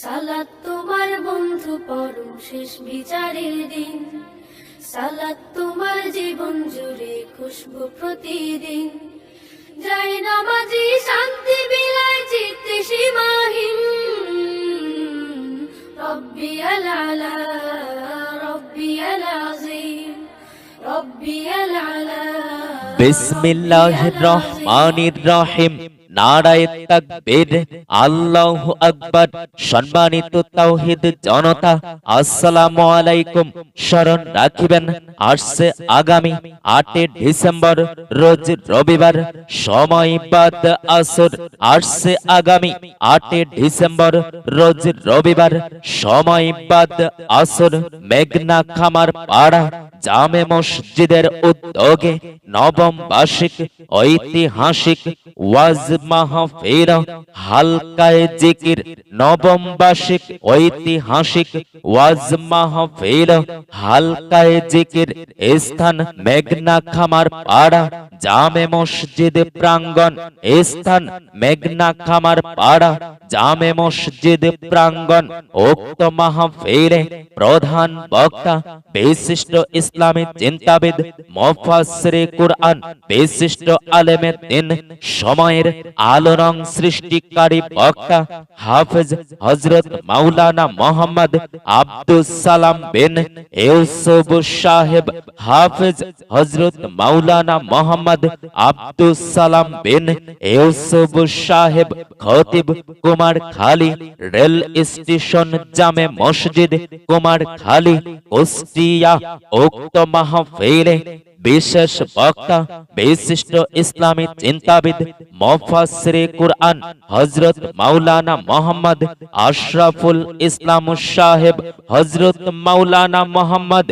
সালাত তোমার বন্ধু পরম শেষ বিচারের দিন, সালাত তোমার জীবন জুড়ে খুশবু প্রতিদিন। যায় নামাজি শান্তি বিলায় চিত্তে সীমাহীন, রব্বিয়াল আলা রব্বিয়াল আযীম রব্বিয়াল আলা। বিসমিল্লাহির রহমানির রহিম। নারায়ে তাকবীর, আল্লাহু আকবার। সম্মানিত তাওহীদ জনতা, আসসালামু আলাইকুম। স্মরণ রাখিবেন, আসছে আগামী 8 ডিসেম্বর রোজ রবিবার, সময় বাদ আসর। আসছে আগামী 8 ডিসেম্বর রোজ রবিবার, সময় বাদ আসর। মেঘনা খামার পাড়া জামে মসজিদের উদ্যোগে নবম বার্ষিক ঐতিহাসিক ওয়াজ মাহফিল হালকায়ে জিকির। নবম বার্ষিক ঐতিহাসিক ওয়াজ মাহফিল হালকায়ে জিকির। স্থান মেঘনা খামার পাড়া জামে মসজিদ প্রাঙ্গণ। স্থান মেঘনা খামার পাড়া জামে মসজিদ প্রাঙ্গণ। উক্ত মাহফিলে প্রধান বক্তা বিশিষ্ট ইসলামী চিন্তাবিদ, মুফাসসিরে কুরআন, বিশিষ্ট আলেমে দ্বীন, সময়ের আলোড়ন সৃষ্টিকারী বক্তা হাফেজ হযরত মাওলানা মোহাম্মদ আব্দুস সালাম বিন ইউসুফ সাহেব। হাফেজ হযরত মাওলানা মোহাম্মদ আব্দুস সালাম বিন ইউসুফ সাহেব। খতিব কুমারখালী রেল স্টেশন জামে মসজিদ কুমারখালী, কুষ্টিয়া। উক্ত মাহফিলে বিশেষ বক্তা বিশিষ্ট ইসলামী চিন্তাবিদ, মুফাসসিরে কুরআন হযরত মাওলানা মোহাম্মদ আশরাফুল ইসলাম সাহেব। হযরত মাওলানা মোহাম্মদ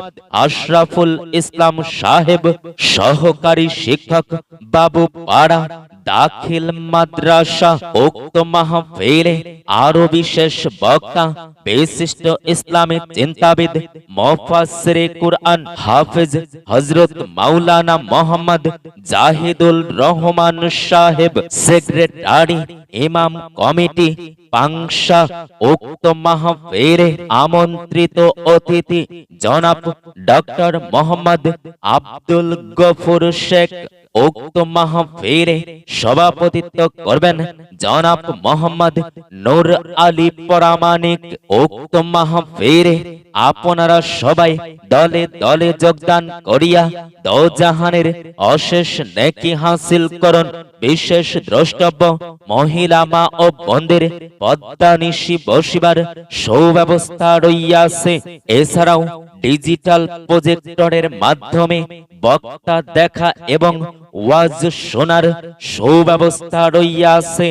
আশরাফুল ইসলাম সাহেব। সহকারী শিক্ষক বাবু পাড়া দাখিল মাদ্রাসা। উক্ত মাহফিলে আরো বিশেষ বক্তা বিশিষ্ট ইসলামী চিন্তাবিদ, মুফাসসিরে কুরআন হাফেজ হযরত মাওলানা মোহাম্মদ জাহিদুল রহমান সাহেব। সেক্রেটারি ইমাম কমিটি পাংশা। উক্ত মাহফিলে আমন্ত্রিত অতিথি জনাব ডক্টর মোহাম্মদ আব্দুল গফুর শেখ। উক্ত মাহফিলে সভাপতিত্ব করবেন জনাব মোহাম্মদ নূর আলী প্রামাণিক। উক্ত মাহফিলে আপনারা সবাই দলে দলে যোগদান করিয়া দোজাহানের অশেষ নেকি হাসিল করুন। বিশেষ দ্রষ্টব্য, মহিলা মা ও বোনদের পদ্মানিশি বসিবার সুব্যবস্থা রইয়াছে। এছাড়াও ডিজিটাল প্রজেক্টরের মাধ্যমে বক্তা দেখা এবং ওয়াজ শোনার সুব্যবস্থা রইয়াছে।